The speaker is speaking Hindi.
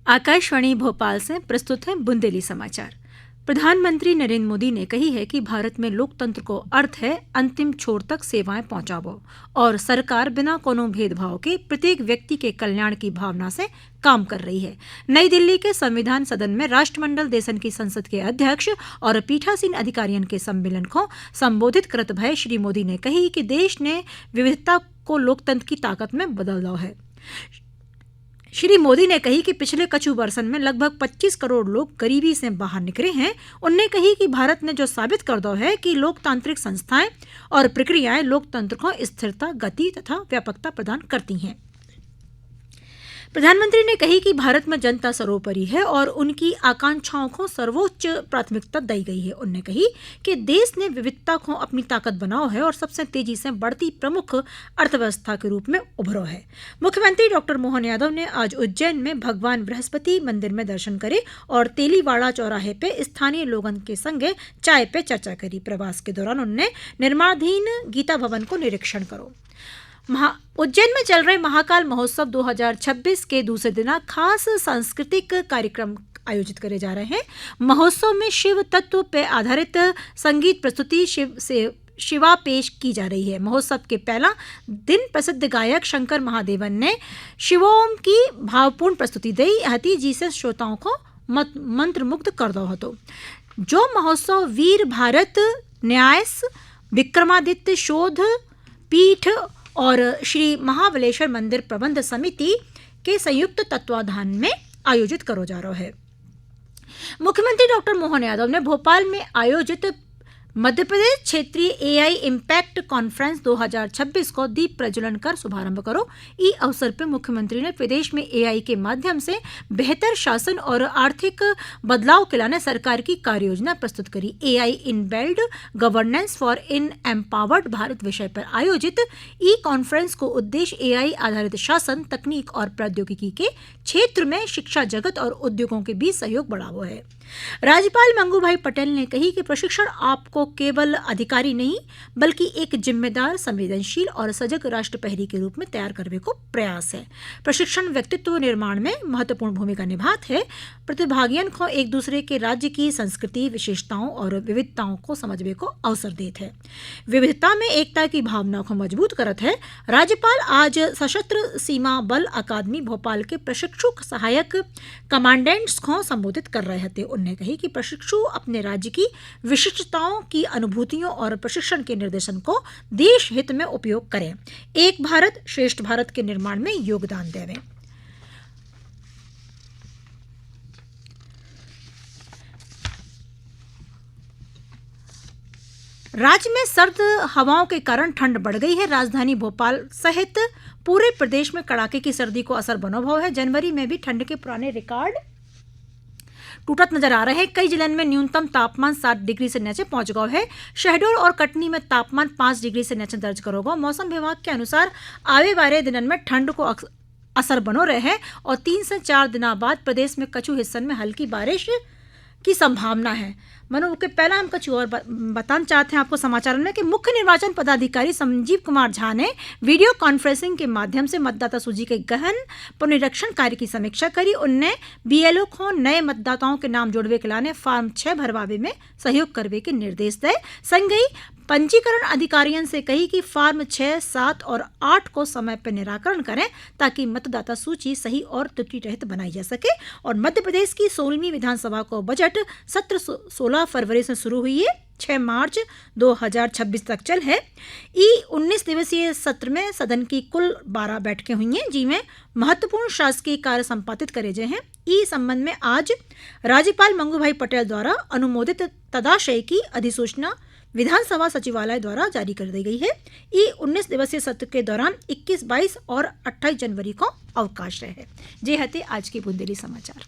आकाशवाणी भोपाल से प्रस्तुत है बुंदेली समाचार। प्रधानमंत्री नरेंद्र मोदी ने कही है कि भारत में लोकतंत्र को अर्थ है अंतिम छोर तक सेवाएं पहुंचावो और सरकार बिना कोनो भेदभाव के प्रत्येक व्यक्ति के कल्याण की भावना से काम कर रही है। नई दिल्ली के संविधान सदन में राष्ट्रमंडल देशन की संसद के अध्यक्ष और पीठासीन अधिकारियों के सम्मेलन को संबोधित करत भय श्री मोदी ने कही कि देश ने विविधता को लोकतंत्र की ताकत में बदला है। श्री मोदी ने कही कि पिछले कछु वर्षन में लगभग 25 करोड़ लोग गरीबी से बाहर निकले हैं। उनने कही कि भारत ने जो साबित कर दो है कि लोकतांत्रिक संस्थाएं और प्रक्रियाएं लोकतंत्र को स्थिरता, गति तथा व्यापकता प्रदान करती हैं। प्रधानमंत्री ने कही कि भारत में जनता सर्वोपरि है और उनकी आकांक्षाओं को सर्वोच्च प्राथमिकता दी गई है। उन्होंने कही कि देश ने विविधता को अपनी ताकत बनाओ है और सबसे तेजी से बढ़ती प्रमुख अर्थव्यवस्था के रूप में उभरो है। मुख्यमंत्री डॉक्टर मोहन यादव ने आज उज्जैन में भगवान बृहस्पति मंदिर में दर्शन करे और तेलीवाड़ा चौराहे पे स्थानीय लोगों के संगे चाय पे चर्चा करी। प्रवास के दौरान उन्होंने निर्माणाधीन गीता भवन को निरीक्षण करो। उज्जैन में चल रहे महाकाल महोत्सव 2026 के दूसरे दिन खास सांस्कृतिक कार्यक्रम आयोजित करे जा रहे हैं। महोत्सव में शिव तत्व पर आधारित संगीत प्रस्तुति शिवा पेश की जा रही है। महोत्सव के पहला दिन प्रसिद्ध गायक शंकर महादेवन ने शिवोम की भावपूर्ण प्रस्तुति दी हती, जिसे श्रोताओं को मंत्रमुग्ध कर दो हतो। जो महोत्सव वीर भारत न्यास विक्रमादित्य शोध पीठ और श्री महाबलेश्वर मंदिर प्रबंध समिति के संयुक्त तत्वाधान में आयोजित करो जा रहा है। मुख्यमंत्री डॉक्टर मोहन यादव ने भोपाल में आयोजित मध्य प्रदेश क्षेत्रीय एआई इम्पैक्ट कॉन्फ्रेंस 2026 को दीप प्रज्वलन कर शुभारंभ करो। इस अवसर पर मुख्यमंत्री ने प्रदेश में एआई के माध्यम से बेहतर शासन और आर्थिक बदलाव के लाने सरकार की कार्ययोजना प्रस्तुत करी। AI in build governance for in empowered Bharat विषय पर आयोजित ई कॉन्फ्रेंस को उद्देश्य एआई आधारित शासन, तकनीक और प्रौद्योगिकी के क्षेत्र में शिक्षा जगत और उद्योगों के बीच सहयोग बढ़ावो है। राज्यपाल मंगूभाई पटेल ने कही कि प्रशिक्षण आपको केवल अधिकारी नहीं बल्कि एक जिम्मेदार, संवेदनशील और सजग राष्ट्र प्रहरी के रूप में तैयार करने को प्रयास है। प्रशिक्षण व्यक्तित्व निर्माण में महत्वपूर्ण भूमिका निभाते है। प्रतिभागियों को एक दूसरे के राज्य की संस्कृति, विशेषताओं और विविधताओं को समझने को अवसर देते हैं। विविधता में एकता की भावना को मजबूत करते है। राज्यपाल आज सशस्त्र सीमा बल अकादमी भोपाल के प्रशिक्षु सहायक कमांडेंट्स को संबोधित कर रहे थे। उन्होंने कही कि प्रशिक्षु अपने राज्य की विशिष्टताओं की अनुभूतियों और प्रशिक्षण के निर्देशन को देश हित में उपयोग करें, एक भारत श्रेष्ठ भारत के निर्माण में योगदान देवें। राज्य में सर्द हवाओं के कारण ठंड बढ़ गई है। राजधानी भोपाल सहित पूरे प्रदेश में कड़ाके की सर्दी को असर बनो भाव है। जनवरी में भी ठंड के पुराने रिकॉर्ड टूटत नजर आ रहे हैं। कई जिलों में न्यूनतम तापमान 7 डिग्री से नीचे पहुंच गया है। शहडोल और कटनी में तापमान 5 डिग्री से नीचे दर्ज करोगा। मौसम विभाग के अनुसार आवे वाले दिनों में ठंड को असर बनो रहे हैं और 3 से 4 दिनों बाद प्रदेश में कछु हिस्सों में हल्की बारिश की संभावना है। मनो के पहला हम कुछ और बताना चाहते हैं आपको समाचार में कि मुख्य निर्वाचन पदाधिकारी संजीव कुमार झा ने वीडियो कॉन्फ्रेंसिंग के माध्यम से मतदाता सूची के गहन पुनरीक्षण कार्य की समीक्षा करी। उनने बीएलओ को नए मतदाताओं के नाम जोड़वे के लाने फॉर्म 6 भरवावे में सहयोग करने के निर्देश दे। संग ही पंजीकरण अधिकारियों से कही कि फॉर्म 6, 7 और 8 को समय पर निराकरण करें ताकि मतदाता सूची सही और त्रुटि रहित बनाई जा सके। और मध्य प्रदेश की 16वीं विधानसभा को बजट सत्र 16 फरवरी से शुरू हुई है, 6 मार्च 2026 तक चल है। 19 दिवसीय सत्र में सदन की कुल 12 बैठकें हुई हैं, जिनमें महत्वपूर्ण शासकीय कार्य संपादित करे गए हैं। इस संबंध में आज राज्यपाल मंगूभाई पटेल द्वारा अनुमोदित तदाशय की अधिसूचना विधानसभा सचिवालय द्वारा जारी कर दी गई है। 19 दिवसीय सत्र के दौरान 21, 22 और 28 जनवरी को अवकाश रहे। जे हते आज के बुंदेली समाचार।